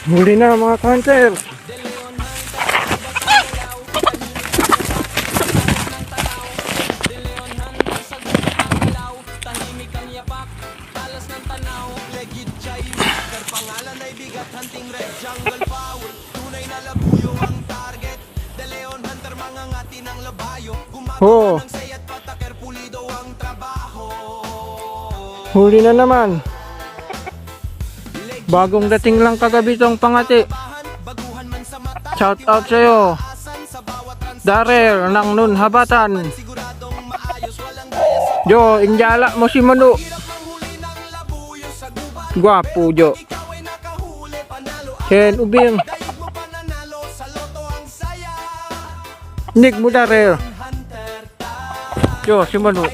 Huli na mga hunter. Oh. Huli na naman. Bagong dating lang kagabi tong pangati. Shout out sa'yo, Daryl ng Nun Habatan. Jo, injala mo si Manu. Gwapo Jo. Ken ubing. Nick mo Daryl. Jo, si Manu.